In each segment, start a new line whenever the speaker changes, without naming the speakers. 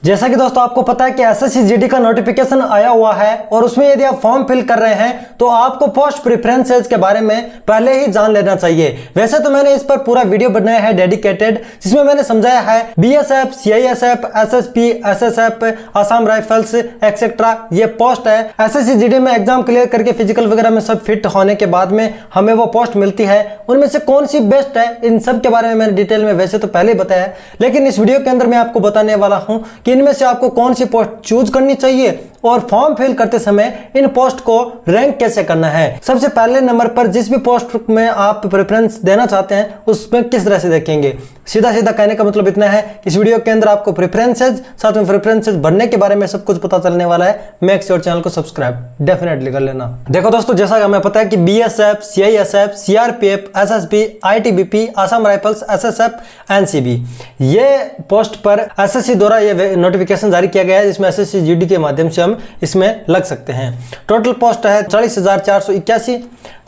जैसा कि दोस्तों आपको पता है कि एसएससी जीडी का नोटिफिकेशन आया हुआ है और उसमें यदि आप फॉर्म फिल कर रहे हैं तो आपको पोस्ट प्रेफरेंसेस के बारे में पहले ही जान लेना चाहिए। वैसे तो मैंने इस पर पूरा वीडियो बनाया है डेडिकेटेड, जिसमें मैंने समझाया है BSF, CISF, SSP, SSF, Assam rifles etcetera ये पोस्ट है। एसएससी जीडी में एग्जाम क्लियर करके फिजिकल वगैरह में सब फिट होने के बाद में हमें वो पोस्ट मिलती है। उनमें से कौन सी बेस्ट है इन सब के बारे में मैंने डिटेल में वैसे तो पहले ही बताया है, लेकिन इस वीडियो के अंदर मैं आपको बताने वाला हूं कि इनमें से आपको कौन सी पोस्ट चूज करनी चाहिए और फॉर्म फिल करते समय इन पोस्ट को रैंक कैसे करना है। सबसे पहले नंबर पर जिस भी पोस्ट में आप प्रेफरेंस देना चाहते हैं उसमें किस तरह से देखेंगे। सीधा सीधा कहने का मतलब इतना है, इस वीडियो के अंदर आपको प्रेफरेंसेज साथ में प्रेफरेंसेज भरने के बारे में सब कुछ पता चलने वाला है। मेक श्योर चैनल को सब्सक्राइब डेफिनेटली कर लेना। देखो दोस्तों, जैसा कि हमें पता है कि BSF, CISF, CRPF, SSB, ITBP, Assam rifles, SSF, NCB ये पोस्ट पर एसएससी द्वारा ये नोटिफिकेशन जारी किया गया है, जिसमें एसएससी जीडी के माध्यम से हम इसमें लग सकते हैं। टोटल पोस्ट है 40,481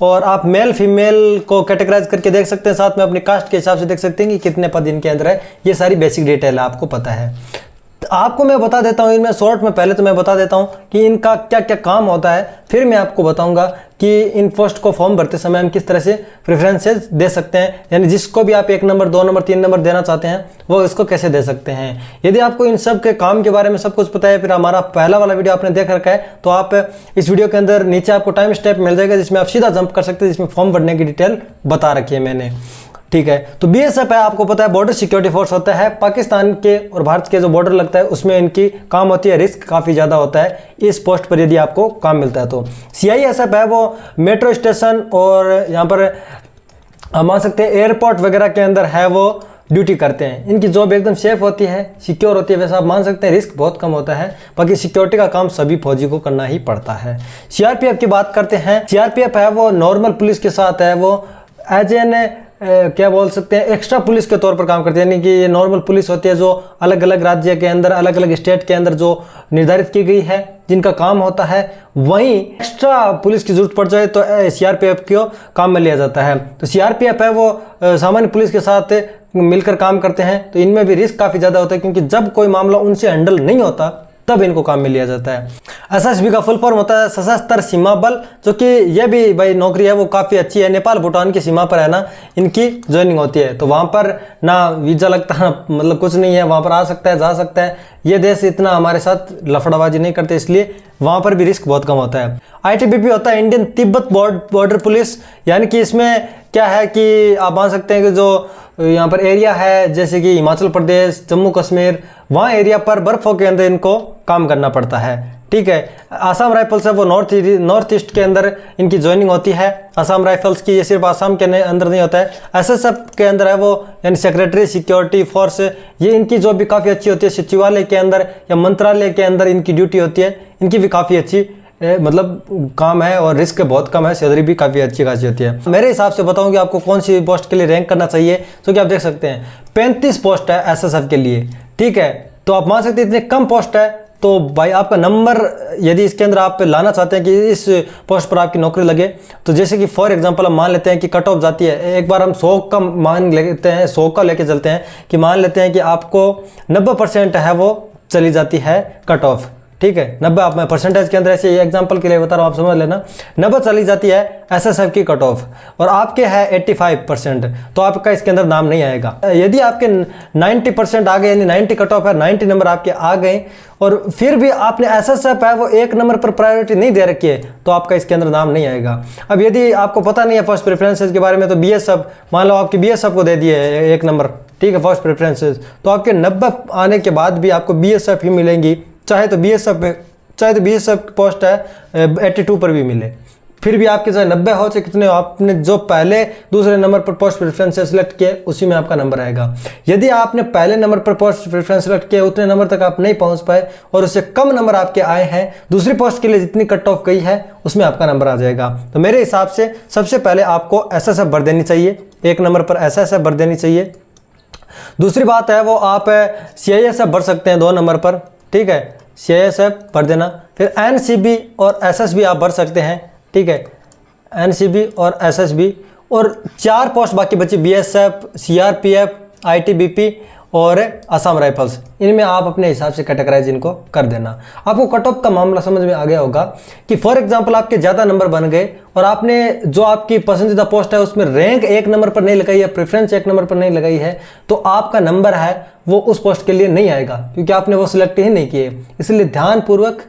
और आप मेल फीमेल को कैटेगराइज करके देख सकते हैं, साथ में अपनी कास्ट के हिसाब से देख सकते हैं कि कितने पद इनके अंदर है। ये सारी बेसिक डिटेल है, आपको पता है। आपको मैं बता देता हूं इनमें शॉर्ट में, पहले तो मैं बता देता हूं कि इनका क्या क्या काम होता है, फिर मैं आपको बताऊंगा कि इन पोस्ट को फॉर्म भरते समय हम किस तरह से प्रेफरेंसेस दे सकते हैं, यानी जिसको भी आप 1 नंबर, 2 नंबर, 3 नंबर देना चाहते हैं वो इसको कैसे दे सकते हैं। यदि आपको इन सब के काम के बारे में सब कुछ पता है, फिर हमारा पहला वाला वीडियो आपने देख रखा है, तो आप इस वीडियो के अंदर नीचे आपको टाइम स्टेप मिल जाएगा जिसमें आप सीधा जंप कर सकते हैं, जिसमें फॉर्म भरने की डिटेल बता रखी है मैंने। ठीक है, तो बीएसएफ है, आपको पता है बॉर्डर सिक्योरिटी फोर्स होता है। पाकिस्तान के और भारत के जो बॉर्डर लगता है उसमें इनकी काम होती है, रिस्क काफ़ी ज़्यादा होता है इस पोस्ट पर यदि आपको काम मिलता है तो। सीआईएसएफ है, वो मेट्रो स्टेशन और यहाँ पर हम मान सकते हैं एयरपोर्ट वगैरह के अंदर है, वो ड्यूटी करते हैं। इनकी जॉब एकदम सेफ होती है, सिक्योर होती है, वैसे आप मान सकते हैं रिस्क बहुत कम होता है। बाकी सिक्योरिटी का काम सभी फौजी को करना ही पड़ता है। सीआरपीएफ की बात करते हैं, सीआरपीएफ है वो नॉर्मल पुलिस के साथ है, वो एज एन क्या बोल सकते हैं एक्स्ट्रा पुलिस के तौर पर काम करती है, यानी कि ये नॉर्मल पुलिस होती है जो अलग अलग राज्य के अंदर, अलग अलग स्टेट के अंदर जो निर्धारित की गई है, जिनका काम होता है। वहीं एक्स्ट्रा पुलिस की जरूरत पड़ जाए तो सीआरपीएफ को काम में लिया जाता है। तो सीआरपीएफ है वो सामान्य पुलिस के साथ मिलकर काम करते हैं, तो इनमें भी रिस्क काफ़ी ज़्यादा होता है, क्योंकि जब कोई मामला उनसे हैंडल नहीं होता तब इनको काम में लिया जाता है। एसएसबी का फुल फॉर्म होता है सशस्त्र सीमा बल, जो कि यह भी भाई नौकरी है वो काफ़ी अच्छी है। नेपाल भूटान की सीमा पर है ना इनकी ज्वाइनिंग होती है, तो वहाँ पर ना वीज़ा लगता है, मतलब कुछ नहीं है, वहाँ पर आ सकता है, जा सकता है। ये देश इतना हमारे साथ लफड़ाबाजी नहीं करते, इसलिए वहाँ पर भी रिस्क बहुत कम होता है। आईटीबीपी होता है इंडियन तिब्बत बॉर्डर पुलिस, यानी कि इसमें क्या है कि आप मान सकते हैं कि जो यहाँ पर एरिया है जैसे कि हिमाचल प्रदेश, जम्मू कश्मीर, वहाँ एरिया पर बर्फ़ों के अंदर इनको काम करना पड़ता है। ठीक है, आसाम राइफल्स है वो नॉर्थ ईस्ट के अंदर इनकी ज्वाइनिंग होती है। आसाम राइफल्स की ये सिर्फ आसाम के अंदर नहीं होता है, एसएसएफ के अंदर है वो, यानी सेक्रेटरी सिक्योरिटी फोर्स, ये इनकी जॉब भी काफ़ी अच्छी होती है। सचिवालय के अंदर या मंत्रालय के अंदर इनकी ड्यूटी होती है, इनकी भी काफ़ी अच्छी मतलब काम है और रिस्क बहुत कम है, सैलरी भी काफ़ी अच्छी खासी होती है। मेरे हिसाब से बताऊं कि आपको कौन सी पोस्ट के लिए रैंक करना चाहिए, तो कि आप देख सकते हैं 35 पोस्ट है एसएसएफ के लिए। ठीक है, तो आप मान सकते हैं इतने कम पोस्ट है, तो भाई आपका नंबर यदि इसके अंदर आप लाना चाहते हैं कि इस पोस्ट पर आपकी नौकरी लगे, तो जैसे कि फॉर एग्जांपल हम मान लेते हैं कि कट ऑफ जाती है, एक बार हम 100 का मान लेते हैं, 100 का लेके चलते हैं कि मान लेते हैं कि आपको 90% है वो चली जाती है कट ऑफ। ठीक है, 90 आप मैं परसेंटेज के अंदर ऐसे एग्जांपल के लिए बता रहा हूँ, आप समझ लेना। 90 चली जाती है एसएसएफ की कट ऑफ और आपके है 85%, तो आपका इसके अंदर नाम नहीं आएगा। यदि आपके 90% आ गए, यानी 90 कट ऑफ है, 90 नंबर आपके आ गए और फिर भी आपने एसएसएफ है वो 1 नंबर पर प्रायोरिटी नहीं दे रखी है, तो आपका इसके अंदर नाम नहीं आएगा। अब यदि आपको पता नहीं है फर्स्ट प्रेफरेंसेज के बारे में, तो बीएसएफ मान लो आपकी बीएसएफ को दे दिए 1 नंबर, ठीक है, फर्स्ट प्रेफरेंसेज, तो आपके 90 आने के बाद भी आपको बीएसएफ ही मिलेंगी, चाहे तो बीएसएफ पोस्ट है 82 पर भी मिले, फिर भी आपके चाहे 90 हो चाहे कितने हो, आपने जो पहले दूसरे नंबर पर पोस्ट प्रेफरेंस सेलेक्ट किए उसी में आपका नंबर आएगा। यदि आपने पहले नंबर पर पोस्ट प्रेफरेंस सेलेक्ट किया, उतने नंबर तक आप नहीं पहुंच पाए और उससे कम नंबर आपके आए हैं, दूसरी पोस्ट के लिए जितनी कट ऑफ गई है उसमें आपका नंबर आ जाएगा। तो मेरे हिसाब से सबसे पहले आपको एसएसएफ भर देनी चाहिए, 1 नंबर पर एसएसएफ भर देनी चाहिए। दूसरी बात है वो आप सीआईएसएफ भर सकते हैं 2 नंबर पर। ठीक है, सीआईएसएफ भर देना। फिर एनसीबी और एसएसबी आप भर सकते हैं। ठीक है, एनसीबी और एसएसबी, और 4 पोस्ट बाकी बची बीएसएफ, सीआरपीएफ, आईटीबीपी और असम राइफल्स, इनमें आप अपने हिसाब से कैटेगराइज इनको कर देना। आपको कट ऑफ का मामला समझ में आ गया होगा कि फॉर एग्जांपल आपके ज़्यादा नंबर बन गए और आपने जो आपकी पसंदीदा पोस्ट है उसमें रैंक 1 नंबर पर नहीं लगाई है, प्रेफरेंस 1 नंबर पर नहीं लगाई है, तो आपका नंबर है वो उस पोस्ट के लिए नहीं आएगा, क्योंकि आपने वो सिलेक्ट ही नहीं किए। इसलिए ध्यानपूर्वक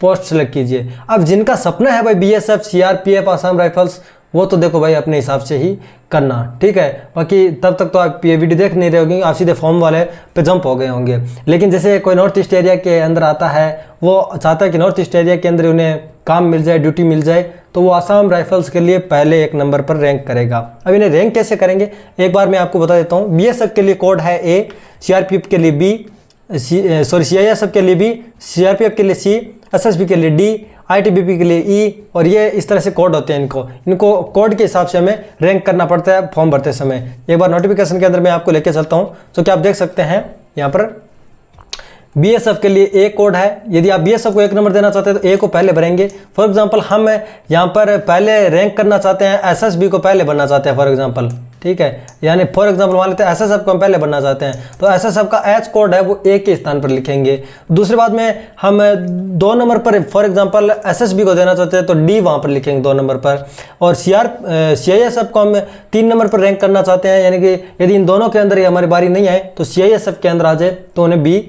पोस्ट सेलेक्ट कीजिए। अब जिनका सपना है भाई BSF, CRPF, असम राइफल्स, वो तो देखो भाई अपने हिसाब से ही करना, ठीक है। बाकी तब तक तो आप ये वीडियो देख नहीं रहे होंगे, आप सीधे फॉर्म वाले पे जंप हो गए होंगे। लेकिन जैसे कोई नॉर्थ ईस्ट एरिया के अंदर आता है, वो चाहता है कि नॉर्थ ईस्ट एरिया के अंदर उन्हें काम मिल जाए, ड्यूटी मिल जाए, तो वो असम राइफल्स के लिए पहले 1 नंबर पर रैंक करेगा। अब इन्हें रैंक कैसे करेंगे एक बार मैं आपको बता देता हूँ। BSF के लिए कोड है A, CRPF के लिए B, CISF के लिए B, CRPF के लिए C, SSB के लिए D, ITBP के लिए E, और ये इस तरह से कोड होते हैं। इनको कोड के हिसाब से हमें रैंक करना पड़ता है फॉर्म भरते समय। एक बार नोटिफिकेशन के अंदर मैं आपको लेके चलता हूँ, तो क्या आप देख सकते हैं यहाँ पर BSF के लिए A कोड है। यदि आप BSF को 1 नंबर देना चाहते हैं तो A को पहले भरेंगे। फॉर एग्जांपल हम यहाँ पर पहले रैंक करना चाहते हैं, SSB को पहले भरना चाहते हैं फॉर एग्जांपल, ठीक है। यानी फॉर एग्जांपल मान लेते हैं SSF को हम पहले भरना चाहते हैं, तो SSF का H कोड है वो A के स्थान पर लिखेंगे। दूसरी बात में हम 2 नंबर पर फॉर एग्जांपल SSB को देना चाहते हैं तो D वहाँ पर लिखेंगे 2 नंबर पर। और CISF को हम 3 नंबर पर रैंक करना चाहते हैं, यानी कि यदि इन दोनों के अंदर ही हमारी बारी नहीं आए तो CISF के अंदर आ जाए तो उन्हें B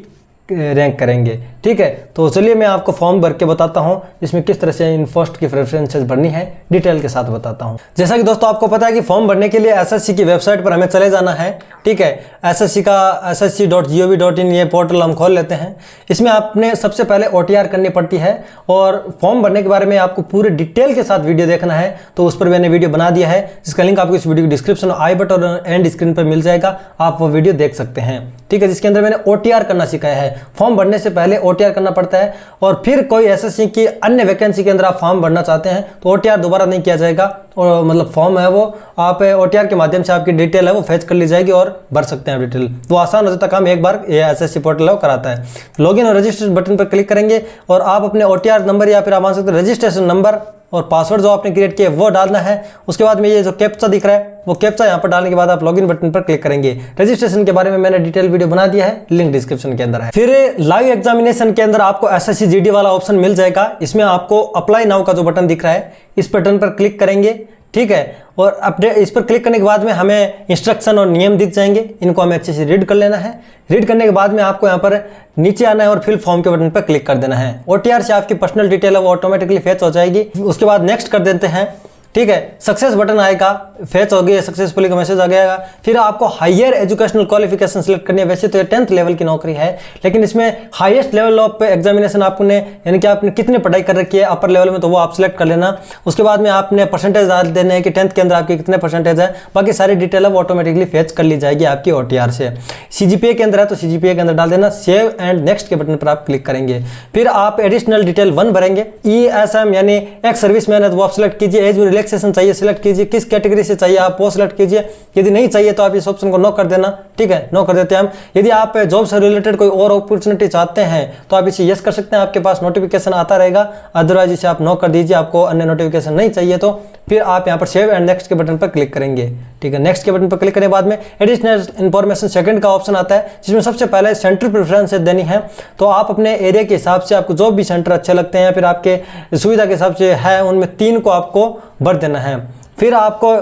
रैंक करेंगे, ठीक है। तो चलिए मैं आपको फॉर्म भर के बताता हूं, इसमें किस तरह से इन पोस्ट की प्रेफरेंसेस भरनी है डिटेल के साथ बताता हूं। जैसा कि दोस्तों आपको पता है कि फॉर्म भरने के लिए SSC की वेबसाइट पर हमें चले जाना है, ठीक है। SSC का ssc.gov.in ये पोर्टल हम खोल लेते हैं। इसमें आपने सबसे पहले OTR करनी पड़ती है, और फॉर्म भरने के बारे में आपको पूरे डिटेल के साथ वीडियो देखना है तो उस पर मैंने वीडियो बना दिया है, जिसका लिंक आपको इस वीडियो की डिस्क्रिप्शन और आई बटन और एंड स्क्रीन पर मिल जाएगा, आप वो वीडियो देख सकते हैं, ठीक है। जिसके अंदर मैंने OTR करना सिखाया है। फॉर्म भरने से पहले OTR करना पड़ता है, और फिर कोई SSC की अन्य वैकेंसी के अंदर आप फॉर्म भरना चाहते हैं तो OTR दोबारा नहीं किया जाएगा, और मतलब फॉर्म है वो आप OTR के माध्यम से आपकी डिटेल है वो फेच कर ली जाएगी और भर सकते हैं डिटेल। वो आसान हो जाता है काम, एक बार ये SSC पोर्टल है वो कराता है। लॉगिन और रजिस्ट्रेशन बटन पर क्लिक करेंगे और आप अपने OTR नंबर या फिर आप मान सकते हैं रजिस्ट्रेशन नंबर और पासवर्ड जो आपने क्रिएट किया वो डालना है। उसके बाद में ये जो कैप्चा दिख रहा है वो कैप्चा यहाँ पर डालने के बाद आप लॉगिन बटन पर क्लिक करेंगे। रजिस्ट्रेशन के बारे में मैंने डिटेल वीडियो बना दिया है, लिंक डिस्क्रिप्शन के अंदर है। फिर लाइव एग्जामिनेशन के अंदर आपको SSC GD वाला ऑप्शन मिल जाएगा। इसमें आपको अप्लाई नाउ का जो बटन दिख रहा है इस बटन पर क्लिक करेंगे, ठीक है। और अपडेट इस पर क्लिक करने के बाद में हमें इंस्ट्रक्शन और नियम दिख जाएंगे, इनको हमें अच्छे से रीड कर लेना है। रीड करने के बाद में आपको यहाँ पर नीचे आना है और फिल फॉर्म के बटन पर क्लिक कर देना है। OTR से आपकी पर्सनल डिटेल है वो ऑटोमेटिकली फेच हो जाएगी। उसके बाद नेक्स्ट कर देते हैं, ठीक है। सक्सेस बटन आएगा, फेच हो गई सक्सेसफुली का मैसेज आ गया। फिर आपको हायर एजुकेशनल क्वालिफिकेशन सिलेक्ट करनी है। वैसे तो ये 10th लेवल की नौकरी है, लेकिन इसमें हाईएस्ट लेवल ऑफ एग्जामिनेशन आपने यानी कि आपने कितनी पढ़ाई कर रखी है अपर लेवल में, तो वो आप सिलेक्ट कर लेना। उसके बाद में आपने परसेंटेज डाल देने हैं कि 10th के अंदर आपके कितने परसेंटेज है। बाकी सारी डिटेल अब ऑटोमेटिकली फेच कर ली जाएगी आपकी OTR से। CGPA के अंदर है तो CGPA के अंदर डाल देना। सेव एंड नेक्स्ट के बटन पर आप क्लिक करेंगे। फिर आप एडिशनल डिटेल 1 भरेंगे। ESM यानी एक्स सर्विस मैन है तो वो आप सिलेक्ट कीजिए। एज में रिलैक्सेशन चाहिए सिलेक्ट कीजिए। किस कैटेगरी से चाहिए आप वो सिलेक्ट कीजिए। यदि नहीं चाहिए तो आप इस ऑप्शन को नो कर देना, ठीक है। नो कर देते हैं हम। यदि आप जॉब से रिलेटेड कोई और अपॉर्चुनिटी चाहते हैं तो आप इसे यस कर सकते हैं, आपके पास नोटिफिकेशन आता रहेगा। अदरवाइज इसे आप नो कर दीजिए, आपको अन्य नोटिफिकेशन नहीं चाहिए तो फिर आप यहाँ पर सेव एंड नेक्स्ट के बटन पर क्लिक करेंगे, ठीक है। नेक्स्ट के बटन पर क्लिक करने के बाद में एडिशनल इन्फॉर्मेशन सेकंड का ऑप्शन आता है, जिसमें सबसे पहले सेंटर प्रेफरेंस देनी है। तो आप अपने एरिया के हिसाब से आपको जो भी सेंटर अच्छे लगते हैं या फिर आपके सुविधा के हिसाब से है उनमें 3 को आपको भर देना है। फिर आपको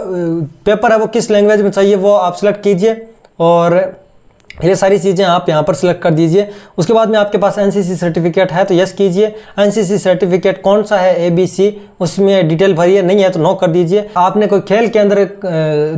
पेपर है वो किस लैंग्वेज में चाहिए वो आप सिलेक्ट कीजिए, और ये सारी चीज़ें आप यहाँ पर सिलेक्ट कर दीजिए। उसके बाद में आपके पास NCC सर्टिफिकेट है तो यस कीजिए। NCC सर्टिफिकेट कौन सा है ABC उसमें डिटेल भरिए, नहीं है तो नो कर दीजिए। आपने कोई खेल के अंदर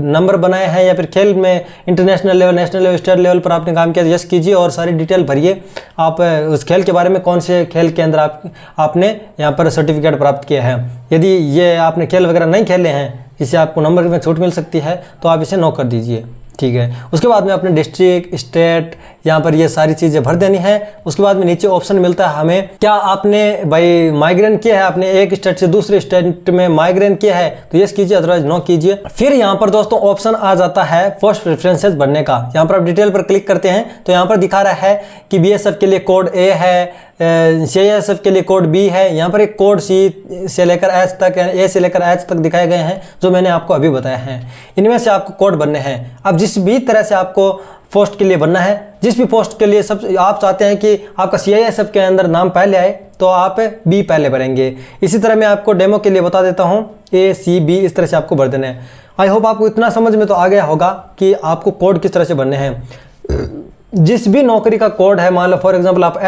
नंबर बनाए हैं या फिर खेल में international level, national level, state level पर आपने काम किया तो यस कीजिए और सारी डिटेल भरिए। आप उस खेल के बारे में कौन से खेल के अंदर आपने यहाँ पर सर्टिफिकेट प्राप्त किया है। यदि ये आपने खेल वगैरह नहीं खेले हैं जिससे आपको नंबर में छूट मिल सकती है तो आप इसे नो कर दीजिए, ठीक है। उसके बाद में अपने डिस्ट्रिक्ट, स्टेट यहाँ पर ये सारी चीज़ें भर देनी है। उसके बाद में नीचे ऑप्शन मिलता है हमें, क्या आपने भाई माइग्रेन किया है, आपने एक स्टेट से दूसरे स्टेट में माइग्रेन किया है तो यस कीजिए, अदरवाइज नो कीजिए। फिर यहाँ पर दोस्तों ऑप्शन आ जाता है पोस्ट प्रेफरेंसेस भरने का। यहाँ पर आप डिटेल पर क्लिक करते हैं तो यहाँ पर दिखा रहा है कि BSF के लिए कोड A है, CISF के लिए कोड B है। यहाँ पर एक कोड C से लेकर H तक, A से लेकर H तक दिखाए गए हैं जो मैंने आपको अभी बताया है। इनमें से आपको कोड बनने हैं। अब जिस भी तरह से आपको पोस्ट के लिए बनना है जिस भी पोस्ट के लिए सब आप चाहते हैं कि आपका CISF के अंदर नाम पहले आए तो आप B पहले भरेंगे। इसी तरह मैं आपको डेमो के लिए बता देता हूँ, A-C-B इस तरह से आपको भर देना है। आई होप आपको इतना समझ में तो आ गया होगा कि आपको कोड किस तरह से भरने हैं। जिस भी नौकरी का कोड है, मान लो फॉर एग्जांपल आप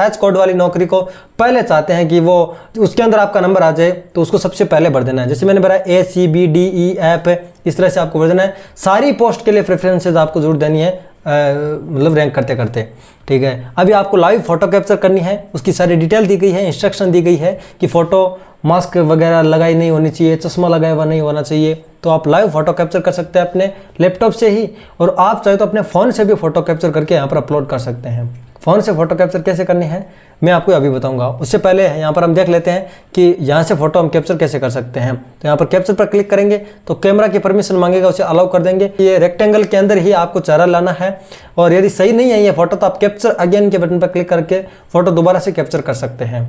H कोड वाली नौकरी को पहले चाहते हैं कि वो उसके अंदर आपका नंबर आ जाए, तो उसको सबसे पहले भर देना है। जैसे मैंने भरा A-C-B-D-E-F, इस तरह से आपको भर देना है। सारी पोस्ट के लिए प्रेफरेंसेज आपको जरूर देनी है, मतलब रैंक करते करते, ठीक है। अभी आपको लाइव फोटो कैप्चर करनी है, उसकी सारी डिटेल दी गई है, इंस्ट्रक्शन दी गई है कि फ़ोटो मास्क वगैरह लगाई नहीं होनी चाहिए, चश्मा लगाया हुआ नहीं होना चाहिए। तो आप लाइव फोटो कैप्चर कर सकते हैं अपने लैपटॉप से ही, और आप चाहे तो अपने फ़ोन से भी फ़ोटो कैप्चर करके यहाँ पर अपलोड कर सकते हैं। फ़ोन से फ़ोटो कैप्चर कैसे करनी है मैं आपको अभी बताऊंगा। उससे पहले यहाँ पर हम देख लेते हैं कि यहाँ से फ़ोटो हम कैप्चर कैसे कर सकते हैं। तो यहाँ पर कैप्चर पर क्लिक करेंगे तो कैमरा की परमिशन मांगेगा, उसे अलाउ कर देंगे। ये रेक्टेंगल के अंदर ही आपको चेहरा लाना है, और यदि सही नहीं है ये फ़ोटो तो आप कैप्चर अगेन के बटन पर क्लिक करके फ़ोटो दोबारा से कैप्चर कर सकते हैं।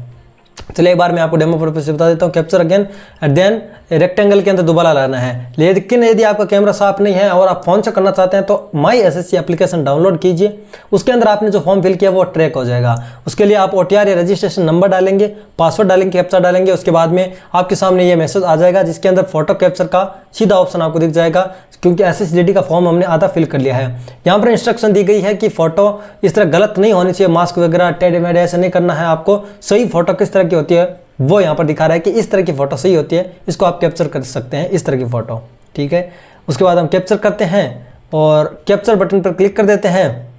चलिए एक बार मैं आपको डेमो पर्पस से बता देता हूँ। Capture again and then rectangle के अंदर दोबारा लाना है। लेकिन यदि आपका कैमरा साफ नहीं है और आप फ़ोन से करना चाहते हैं तो माई SSC एप्लीकेशन डाउनलोड कीजिए। उसके अंदर आपने जो फॉर्म फिल किया वो ट्रैक हो जाएगा। उसके लिए आप OTR या रजिस्ट्रेशन नंबर डालेंगे, पासवर्ड डालेंगे, कैप्चर डालेंगे। उसके बाद में आपके सामने ये मैसेज आ जाएगा जिसके अंदर फोटो कैप्चर का सीधा ऑप्शन आपको दिख जाएगा, क्योंकि SSCD का फॉर्म हमने आधा फिल कर लिया है। यहाँ पर इंस्ट्रक्शन दी गई है कि फ़ोटो इस तरह गलत नहीं होनी चाहिए, मास्क वगैरह टेढ़े मेढ़े ऐसे नहीं करना है। आपको सही फ़ोटो किस तरह की होती है वो यहाँ पर दिखा रहा है कि इस तरह की फ़ोटो सही होती है, इसको आप कैप्चर कर सकते हैं, इस तरह की फ़ोटो, ठीक है। उसके बाद हम कैप्चर करते हैं और कैप्चर बटन पर क्लिक कर देते हैं,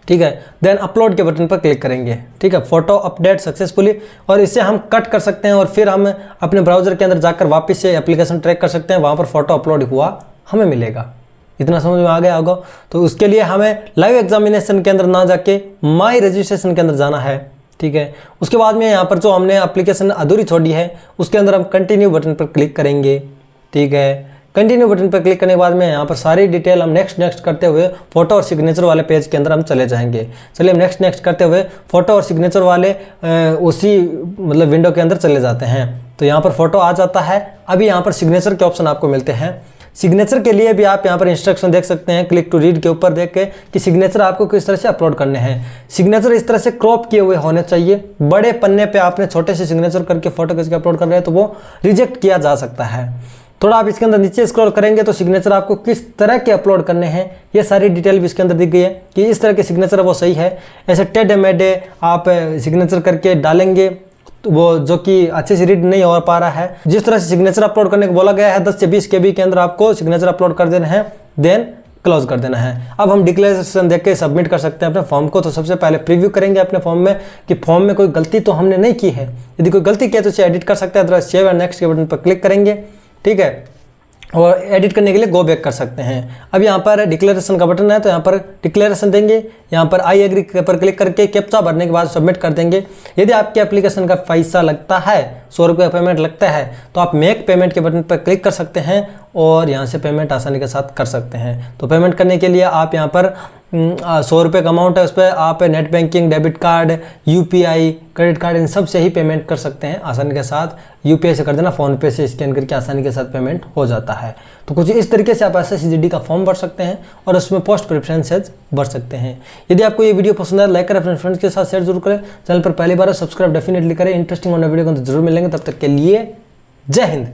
ठीक है। देन अपलोड के बटन पर क्लिक करेंगे, ठीक है। फ़ोटो अपडेट सक्सेसफुली, और इससे हम कट कर सकते हैं और फिर हम अपने ब्राउज़र के अंदर जाकर वापस से एप्लीकेशन ट्रैक कर सकते हैं। वहाँ पर फ़ोटो अपलोड हुआ हमें मिलेगा। इतना समझ में आ गया होगा। तो उसके लिए हमें लाइव एग्जामिनेशन के अंदर ना जाके माई रजिस्ट्रेशन के अंदर जाना है, ठीक है। उसके बाद में यहाँ पर जो हमने एप्लीकेशन अधूरी छोड़ी है उसके अंदर हम कंटिन्यू बटन पर क्लिक करेंगे, ठीक है। कंटिन्यू बटन पर क्लिक करने के बाद में यहाँ पर सारी डिटेल हम नेक्स्ट करते हुए फोटो और सिग्नेचर वाले पेज के अंदर हम चले जाएंगे। चलिए हम नेक्स्ट करते हुए फोटो और सिग्नेचर वाले उसी मतलब विंडो के अंदर चले जाते हैं। तो यहाँ पर फोटो आ जाता है। अभी यहाँ पर सिग्नेचर के ऑप्शन आपको मिलते हैं। सिग्नेचर के लिए भी आप यहाँ पर इंस्ट्रक्शन देख सकते हैं, क्लिक टू रीड के ऊपर देख के कि सिग्नेचर आपको किस तरह से अपलोड करने हैं। सिग्नेचर इस तरह से क्रॉप किए हुए होने चाहिए। बड़े पन्ने पे आपने छोटे से सिग्नेचर करके फोटो खींच के अपलोड कर रहे हैं तो वो रिजेक्ट किया जा सकता है। थोड़ा आप इसके अंदर नीचे स्क्रॉल करेंगे तो सिग्नेचर आपको किस तरह के अपलोड करने हैं ये सारी डिटेल भी इसके अंदर दी गई है कि इस तरह के सिग्नेचर वो सही है। ऐसे टेढ़े मेढ़े आप सिग्नेचर करके डालेंगे वो जो कि अच्छे से रीड नहीं हो पा रहा है। जिस तरह से सिग्नेचर अपलोड करने को बोला गया है 10 से 20 KB के अंदर आपको सिग्नेचर अपलोड कर देना है, देन क्लोज कर देना है। अब हम डिक्लेरेशन देख के सबमिट कर सकते हैं अपने फॉर्म को। तो सबसे पहले प्रीव्यू करेंगे अपने फॉर्म में कि फॉर्म में कोई गलती तो हमने नहीं की है। यदि कोई गलती की है तो उसे एडिट कर सकते हैं, अदरवाइज सेव एंड नेक्स्ट के बटन पर क्लिक करेंगे, ठीक है। और एडिट करने के लिए गो बैक कर सकते हैं। अब यहाँ पर डिक्लेरेशन का बटन है तो यहाँ पर डिक्लेरेशन देंगे। यहाँ पर आई एग्री पर क्लिक करके कैप्चा भरने के बाद सबमिट कर देंगे। यदि आपके एप्लीकेशन का पैसा लगता है, 100 रुपये पेमेंट लगता है, तो आप मेक पेमेंट के बटन पर क्लिक कर सकते हैं और यहाँ से पेमेंट आसानी के साथ कर सकते हैं। तो पेमेंट करने के लिए आप यहाँ पर 100 रुपये का अमाउंट है, उस पर आप net banking, debit card, UPI, credit card इन सब से ही पेमेंट कर सकते हैं आसानी के साथ। UPI से कर देना, फ़ोनपे से स्कैन करके आसानी के साथ पेमेंट हो जाता है। तो कुछ इस तरीके से आप SSCGD का फॉर्म भर सकते हैं और उसमें पोस्ट प्रेफरेंसेज भर सकते हैं। यदि आपको ये वीडियो पसंद आए लाइक करें, अपने फ्रेंड्स के साथ शेयर जरूर करें। चैनल पर पहली बार सब्सक्राइब डेफिनेटली करें। इंटरेस्टिंग और नए वीडियो को जरूर मिलेंगे। तब तक के लिए जय हिंद।